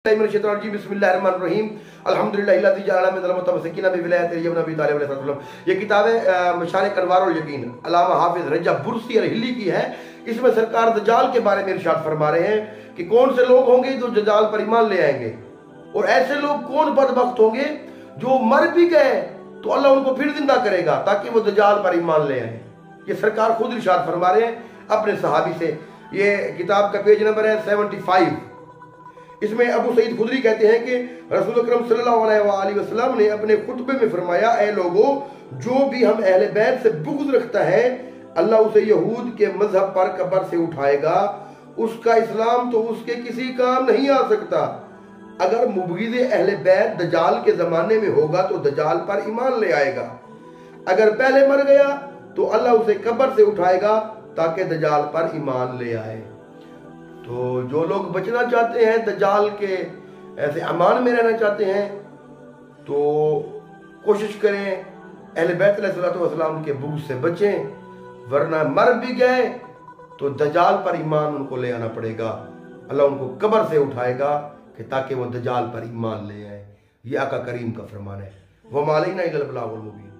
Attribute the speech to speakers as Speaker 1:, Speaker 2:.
Speaker 1: बिस्मिल्लाहिर्रहमानिर्रहीम अल्हम्दुलिल्लाहि जअला मिनल मुतमस्सिकीना बिविलायति यब्न अबी तालिब अलैहिस्सलाम। ये किताब है मशारिक़ अनवार और यकीन अल्लामा हाफिज रजब बुर्सी और हिल्ली की है। इसमें सरकार दज्जाल के बारे में इरशाद फरमा रहे हैं कि कौन से लोग होंगे जो दज्जाल पर ईमान ले आएंगे, और ऐसे लोग कौन बदबख्त होंगे जो मर भी गए तो अल्लाह उनको फिर जिंदा करेगा ताकि वो दज्जाल पर ईमान ले आए। ये सरकार खुद इरशाद फरमा रहे हैं अपने सहाबी से। ये किताब का पेज नंबर है 75। इसमें अबू सईद खुदरी कहते हैं कि रसूल अकरम सल्लल्लाहु अलैहि वसल्लम ने अपने खुतबे में फरमाया, ऐ लोगों, जो भी हम अहले बैत से बुग़्ज़ रखता है अल्लाह उसे यहूद के मजहब पर कब्र से उठाएगा। उसका इस्लाम तो उसके किसी काम नहीं आ सकता। अगर मुबग़िज़ अहले बैत दज्जाल के ज़माने में होगा तो दज्जाल पर ईमान ले आएगा। अगर पहले मर गया तो अल्लाह उसे कब्र से उठाएगा ताकि दज्जाल पर ईमान ले आए। तो जो लोग बचना चाहते हैं, दज्जाल के ऐसे अमान में रहना चाहते हैं, तो कोशिश करें अहले बैत अलैहिस्सलाम के बुग़्ज़ से बचें, वरना मर भी गए तो दज्जाल पर ईमान उनको ले आना पड़ेगा। अल्लाह उनको कब्र से उठाएगा कि ताकि वो दज्जाल पर ईमान ले आए। ये आका करीम का फरमान है। वमा अलैना इल्लल बलागुल मुबीन।